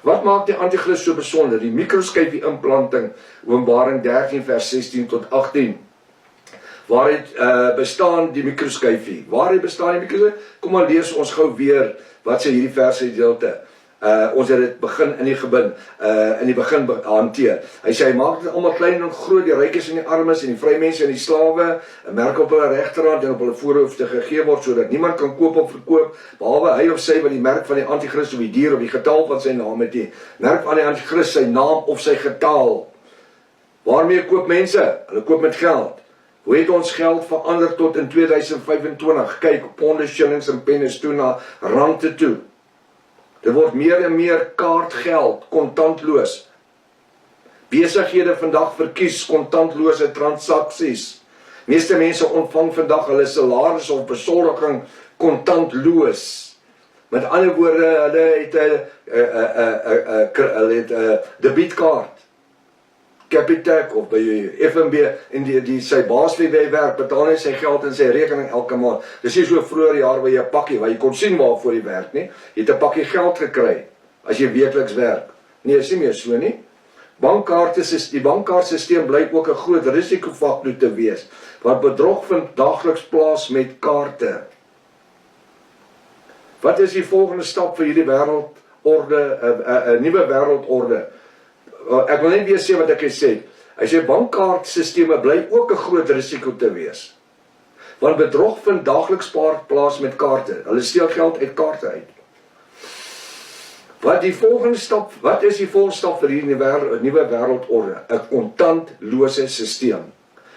Wat maak die antichrist so besonder? Die mikroskyfie implanting, Openbaring 13 vers 16 tot 18. Waaruit bestaan die mikroskyfie? Waaruit bestaan die mikroskyfie? Kom maar lees ons gou weer, wat sê hierdie verse gedeelte. Ons het dit begin in die begin hanteer. Hy sê, hy maak dit allemaal klein en groot, die rykes en die armes en die vrye mense en die slawe, 'n merk op hulle regterhand en op hulle voorhoofde gegee word, sodat niemand kan koop of verkoop, behalwe hy of sy wat die merk van die antichrist of die dier of die getal van sy naam het nie. Merk van die antichrist sy naam of sy getal. Waarmee koop mense? Hulle koop met geld. Hoe het ons geld verander tot in 2025? Kyk, ponde, shillings en pennies toe na rande toe. Dit word meer en meer kaartgeld, kontantloos. Besighede vandag verkies kontantlose transaksies. Meeste mense ontvang vandag hulle salaris of besoldiging kontantloos. Met ander woorde, hulle het 'n debietkaart. Capitec of by FNB en sy baas wie hy werk, betaal hy sy geld in sy rekening elke maand. Dis nie so vroeër jaar waar jy 'n pakkie, waar jy kon sien waarvoor jy werk nie. Jy het 'n pakkie geld gekry as jy weekliks werk. Nee, is nie meer so nie. Die bankkaartsysteem blyk ook 'n groot risikofaktor te wees, wat bedrog vind daagliks plaas met kaarte. Wat is die volgende stap vir hierdie wêreldorde, 'n nuwe wêreldorde? Ek wil net weer sê wat ek gesê. Hy sê bankkaartsisteme bly ook 'n groot risiko te wees. Want bedrog vind daagliks plaas met kaarte. Hulle steel geld uit kaarte uit. Wat is die volgende stap vir hierdie nuwe wêreldorde? 'n kontantlose sisteem.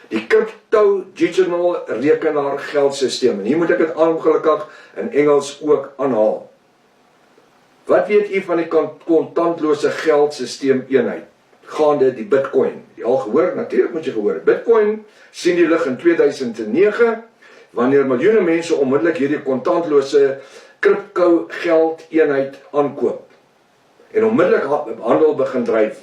Die crypto digital rekenaar geldsisteem. En hier moet ek dit ongelukkig in Engels ook aanhaal. Wat weet u van die kontantlose geldsisteem eenheid? Gaande die Bitcoin. Jy al gehoor? Natuurlik moet jy gehoor. Bitcoin sien die lig in 2009, wanneer miljoene mense onmiddellik hierdie kontantlose crypto geld eenheid aankoop. En onmiddellik handel begin dryf.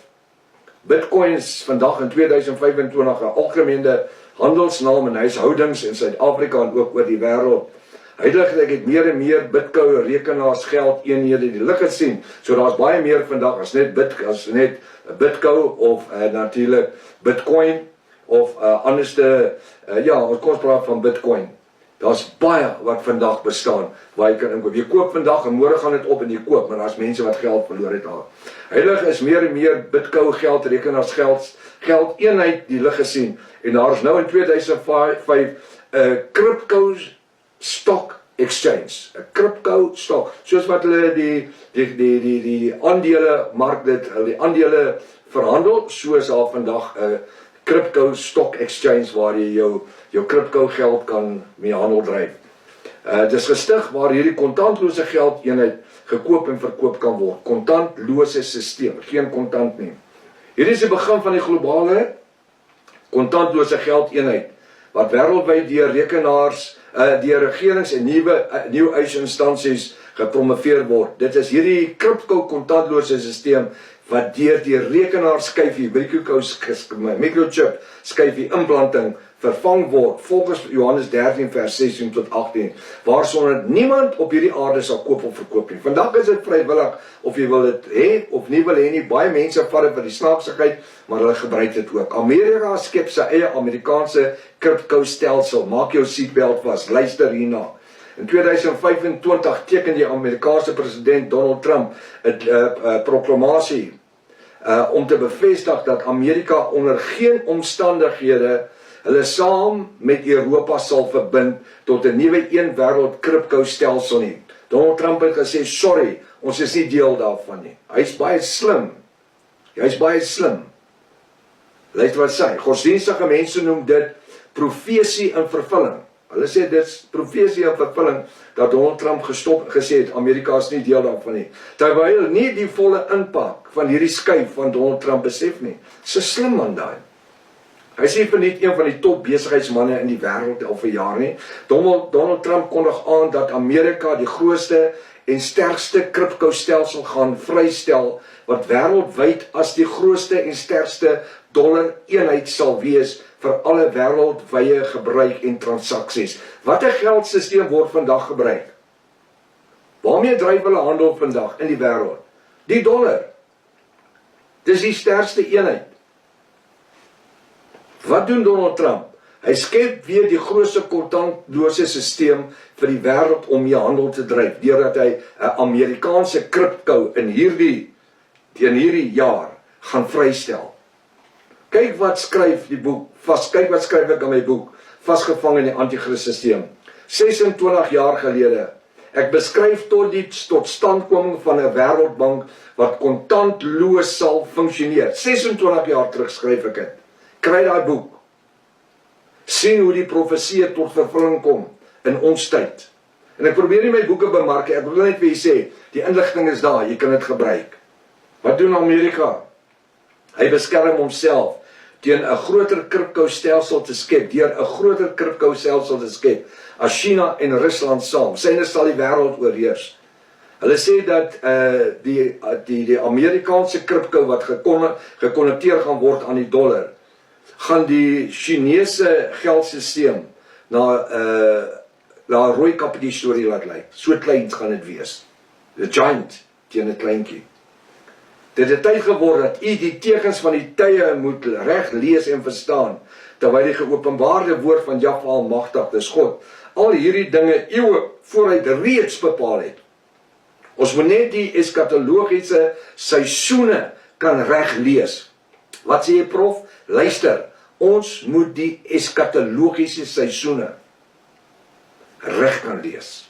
Bitcoin is vandag in 2025 'n algemene handelsnaam in huishoudings in Suid-Afrika en ook oor die wêreld. Huidiglik het meer en meer Bitcoin rekenaars geld eenhede die lig gesien. So daar's baie meer vandag as net Bitcoin of natuurlik Bitcoin of anderste ons praat van Bitcoin. Daar's baie wat vandag bestaan waar jy kan inkoop. Jy koop vandag en môre gaan dit op en jy koop, maar daar's mense wat geld verloor het daar. Huidig is meer en meer Bitcoin geld rekenaars geld eenheid die lig gesien. En daar is nou in 2005 'n crypto stock exchange, 'n crypto stock, soos wat hulle die aandele mark die aandele verhandel, soos daar vandag 'n crypto stock exchange waar jy jou crypto geld kan mee handel dryf. Dit is gestig waar hierdie kontantlose geld eenheid gekoop en verkoop kan word. Kontantlose sisteem, geen kontant nie. Hierdie is die begin van die globale kontantlose geld eenheid wat wêreldwyd deur rekenaars deur regerings en nuwe instansies gepromoveer word. Dit is hierdie crypto kontantlose sisteem wat deur die rekenaarskyfie, microchip skyfie implanting vervang word, volgens Johannes 13 vers 16 tot 18, waarsonder niemand op hierdie aarde sal koop of verkoop nie. Vandag is dit vrywillig, of jy wil dit hê of nie wil hê nie. Baie mense vat dit vir die snaaksigheid, maar hulle gebruik dit ook. Amerika skep sy eie Amerikaanse crypto stelsel. Maak jou seatbelt vas, luister hierna. In 2025 teken die Amerikaanse president Donald Trump 'n proklamasie om te bevestig dat Amerika onder geen omstandighede hulle saam met Europa sal verbind tot 'n nuwe een wêreld crypto stelsel nie. Donald Trump het gesê, sorry, ons is nie deel daarvan nie. Hy's baie slim. Hy's baie slim. Luister wat sê, godsdienstige mense noem dit profesie in vervulling. Hulle sê dit is profesie in vervulling dat Donald Trump gesê het, Amerika is nie deel daarvan nie. Terwyl nie die volle impak van hierdie skuif van Donald Trump besef nie. Dis 'n slim man daai. Hy sê verniet een van die top besigheidsmanne in die wêreld al vir jaar nie. Donald Trump kondig aan dat Amerika die grootste en sterkste crypto stelsel gaan vrystel, wat wêreldwyd as die grootste en sterkste dollar eenheid sal wees vir alle wêreldwye gebruik en transaksies. Watter geldsisteem word vandag gebruik? Waarmee dryf hulle handel vandag in die wêreld? Die dollar. Dis die sterkste eenheid. Wat doen Donald Trump? Hy skep weer die grootste kontantlose stelsel vir die wêreld om mee handel te dryf, deurdat hy 'n Amerikaanse kripto in hierdie jaar gaan vrystel. Kyk wat skryf die boek, kyk wat skryf ek in my boek, Vasgevang in die Antichrist-sisteem. 26 jaar gelede, ek beskryf tot die totstandkoming van 'n wêreldbank wat kontantloos sal funksioneer. 26 jaar terug skryf ek dit. Kry daai boek. Sien hoe die profeseë tot vervulling kom in ons tyd. En ek probeer nie my boeke bemark, ek wil net vir julle sê, die inligting is daar, jy kan dit gebruik. Wat doen Amerika? Hy beskerm homself teen 'n groter kripto-stelsel te skep, deur 'n groter kripto-stelsel te skep, as China en Rusland saam. Syne sal die wêreld oorheers. Hulle sê dat die Amerikaanse kripto wat gekonnekteer gaan word aan die dollar, gaan die Chinese geldsysteem na 'n rooi kap die storie laat lyk. So klein gaan dit wees. The giant teen 'n kleintjie. Dit het tyd geword dat u die tekens van die tye moet reg lees en verstaan, terwyl die geopenbaarde woord van Jahwe Almagtig, dis God, al hierdie dinge eeue vooruit reeds bepaal het. Ons moet net die eskatologiese seisoene kan reg lees. Wat sê jy, prof? Luister, ons moet die eskatologiese seisoene reg kan lees.